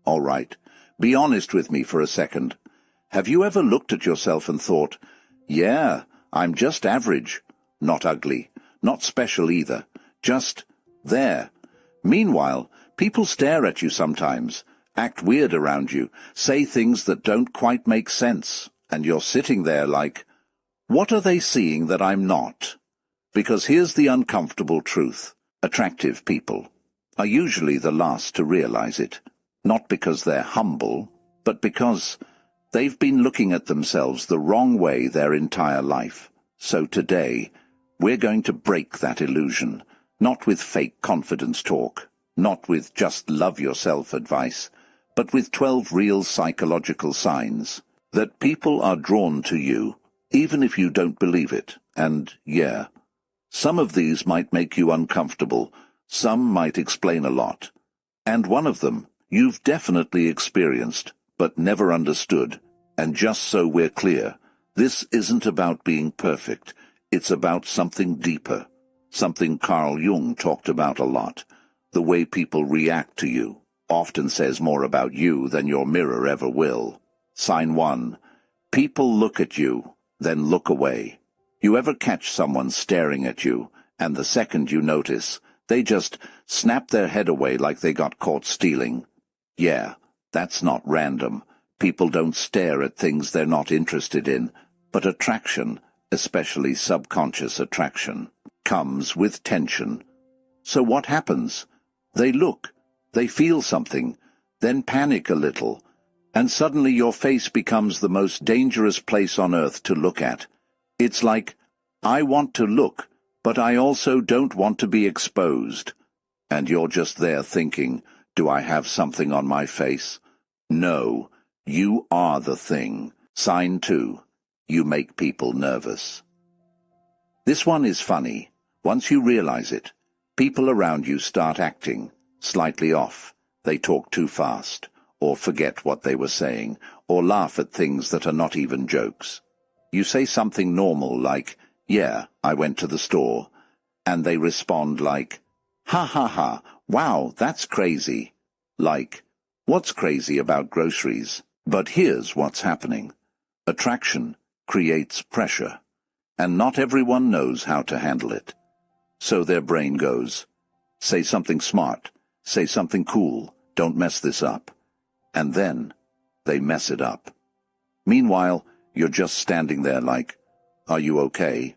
All right, be honest with me for a second. Have you ever looked at yourself and thought, yeah, I'm just average, not ugly, not special either, just there. Meanwhile, people stare at you sometimes, act weird around you, say things that don't quite make sense, and you're sitting there like, what are they seeing that I'm not? Because here's the uncomfortable truth. Attractive people are usually the last to realize it, not because they're humble, but because they've been looking at themselves the wrong way their entire life. So today, we're going to break that illusion, not with fake confidence talk, not with just love yourself advice, but with 12 real psychological signs that people are drawn to you, even if you don't believe it. And yeah, some of these might make you uncomfortable, some might explain a lot. And one of them, you've definitely experienced, but never understood. And just so we're clear, this isn't about being perfect, it's about something deeper, something Carl Jung talked about a lot. The way people react to you often says more about you than your mirror ever will. Sign 1. People look at you, then look away. You ever catch someone staring at you, and the second you notice, they just snap their head away like they got caught stealing? Yeah, that's not random. People don't stare at things they're not interested in, but attraction, especially subconscious attraction, comes with tension. So what happens? They look, they feel something, then panic a little, and suddenly your face becomes the most dangerous place on earth to look at. It's like, I want to look, but I also don't want to be exposed. And you're just there thinking, do I have something on my face? No, you are the thing. Sign 2. You make people nervous. This one is funny. Once you realize it, people around you start acting slightly off. They talk too fast, or forget what they were saying, or laugh at things that are not even jokes. You say something normal like, yeah, I went to the store, and they respond like, ha ha ha, wow, that's crazy. Like, what's crazy about groceries? But here's what's happening. Attraction creates pressure, and not everyone knows how to handle it. So their brain goes, say something smart, say something cool, don't mess this up. And then they mess it up. Meanwhile, you're just standing there like, are you okay?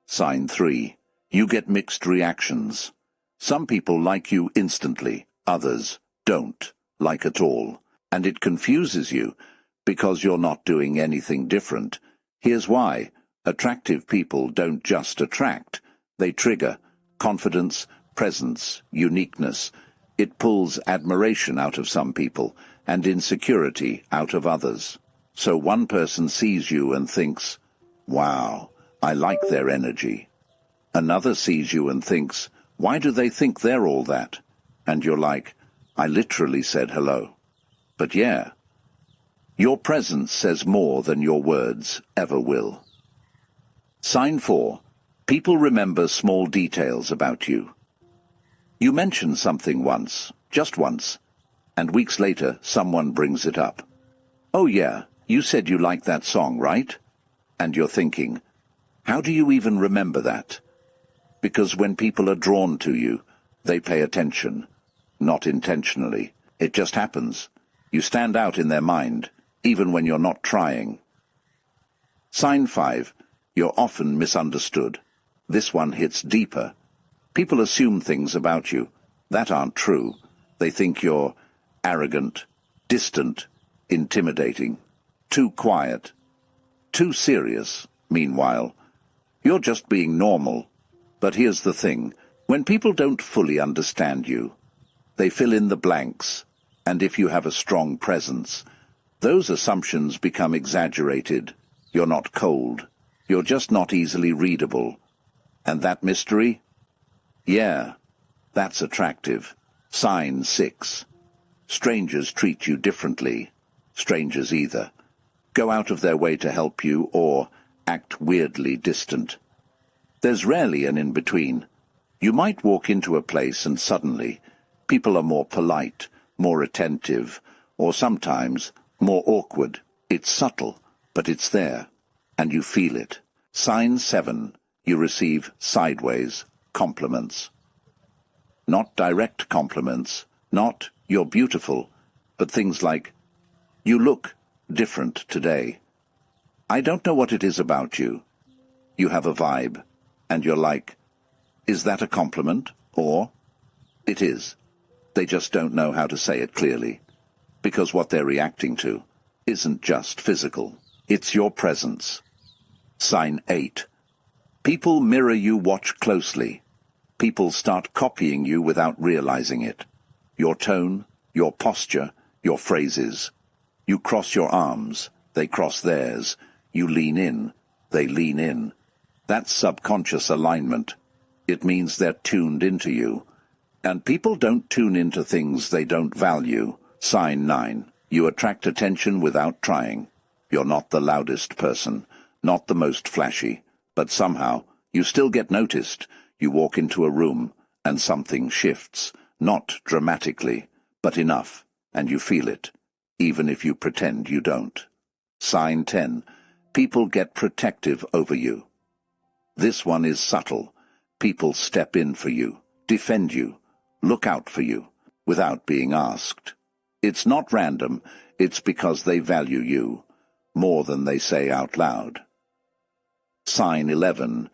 Sign 3. You get mixed reactions. Some people like you instantly, others don't like at all. And it confuses you because you're not doing anything different. Here's why. Attractive people don't just attract. They trigger confidence, presence, uniqueness. It pulls admiration out of some people and insecurity out of others. So one person sees you and thinks, wow, I like their energy. Another sees you and thinks, why do they think they're all that? And you're like, I literally said hello. But yeah, your presence says more than your words ever will. Sign 4. People remember small details about you. You mention something once, just once, and weeks later someone brings it up. Oh yeah, you said you liked that song, right? And you're thinking, how do you even remember that? Because when people are drawn to you, they pay attention. Not intentionally. It just happens. You stand out in their mind, even when you're not trying. Sign 5. You're often misunderstood. This one hits deeper. People assume things about you that aren't true. They think you're arrogant, distant, intimidating, too quiet, too serious. Meanwhile, you're just being normal. But here's the thing. When people don't fully understand you, they fill in the blanks. And if you have a strong presence, those assumptions become exaggerated. You're not cold. You're just not easily readable. And that mystery? Yeah, that's attractive. Sign 6. Strangers treat you differently. Strangers either go out of their way to help you or act weirdly distant. There's rarely an in-between. You might walk into a place and suddenly people are more polite, more attentive, or sometimes more awkward. It's subtle, but it's there, and you feel it. Sign 7. You receive sideways compliments. Not direct compliments, not "you're beautiful," but things like, "You look different today." "I don't know what it is about you." You have a vibe, and you're like, "Is that a compliment?" Or, "It is." They just don't know how to say it clearly, because what they're reacting to isn't just physical. It's your presence. Sign 8. People mirror you. Watch closely. People start copying you without realizing it. Your tone, your posture, your phrases. You cross your arms, they cross theirs. You lean in, they lean in. That's subconscious alignment. It means they're tuned into you. And people don't tune into things they don't value. Sign 9. You attract attention without trying. You're not the loudest person, not the most flashy, but somehow you still get noticed. You walk into a room, and something shifts, not dramatically, but enough, and you feel it, even if you pretend you don't. Sign 10. People get protective over you. This one is subtle. People step in for you, defend you, look out for you, without being asked. It's not random, it's because they value you, more than they say out loud. Sign 11.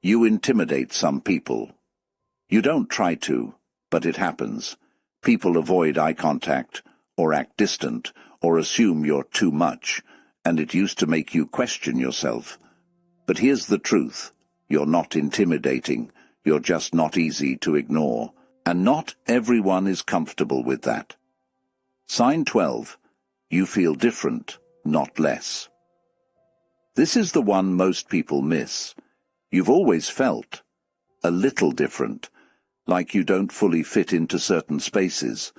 You intimidate some people. You don't try to, but it happens. People avoid eye contact, or act distant, or assume you're too much, and it used to make you question yourself. But here's the truth. You're not intimidating, you're just not easy to ignore, and not everyone is comfortable with that. Sign 12. You feel different, not less. This is the one most people miss. You've always felt a little different, like you don't fully fit into certain spaces.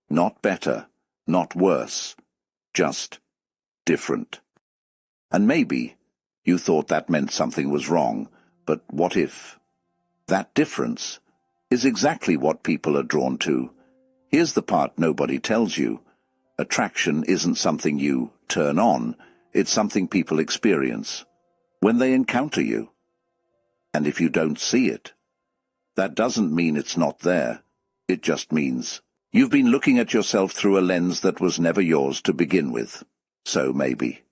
Not better, not worse, just different. And maybe you thought that meant something was wrong, but what if that difference is exactly what people are drawn to? Here's the part nobody tells you. Attraction isn't something you turn on, it's something people experience when they encounter you. And if you don't see it, that doesn't mean it's not there. It just means you've been looking at yourself through a lens that was never yours to begin with. So maybe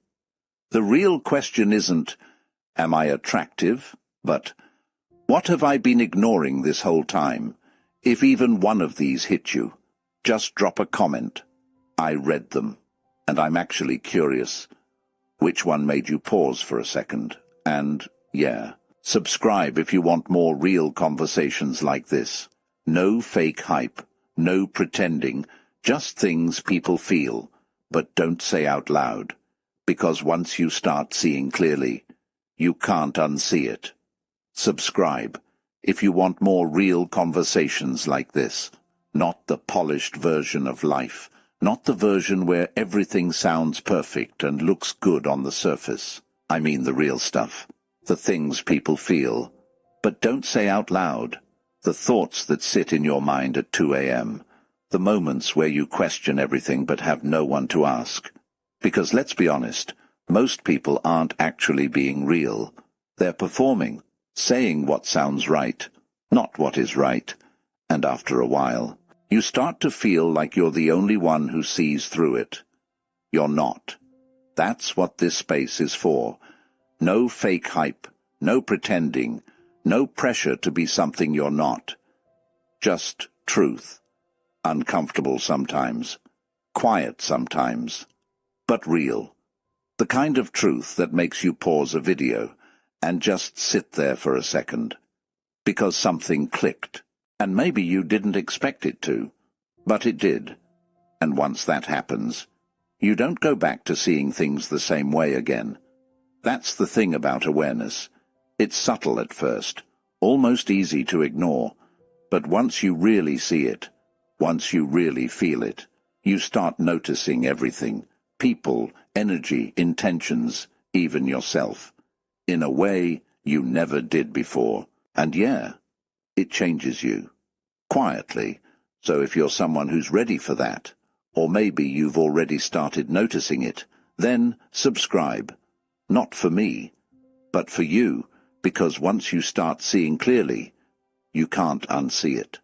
the real question isn't, am I attractive? But, what have I been ignoring this whole time? If even one of these hit you, just drop a comment. I read them, and I'm actually curious. Which one made you pause for a second? And, yeah, subscribe if you want more real conversations like this. No fake hype, no pretending, just things people feel, but don't say out loud. Because once you start seeing clearly, you can't unsee it. Subscribe if you want more real conversations like this, not the polished version of life, not the version where everything sounds perfect and looks good on the surface. I mean the real stuff, the things people feel, but don't say out loud, the thoughts that sit in your mind at 2 a.m., the moments where you question everything but have no one to ask. Because let's be honest, most people aren't actually being real. They're performing, saying what sounds right, not what is right. And after a while, you start to feel like you're the only one who sees through it. You're not. That's what this space is for. No fake hype, no pretending, no pressure to be something you're not. Just truth. Uncomfortable sometimes, quiet sometimes, but real. The kind of truth that makes you pause a video and just sit there for a second, because something clicked, and maybe you didn't expect it to, but it did. And once that happens, you don't go back to seeing things the same way again. That's the thing about awareness. It's subtle at first, almost easy to ignore, but once you really see it, once you really feel it, you start noticing everything, people, energy, intentions, even yourself, in a way you never did before. And yeah, it changes you. Quietly. So if you're someone who's ready for that, Or maybe you've already started noticing it. Then subscribe. Not for me, but for you, because once you start seeing clearly, you can't unsee it.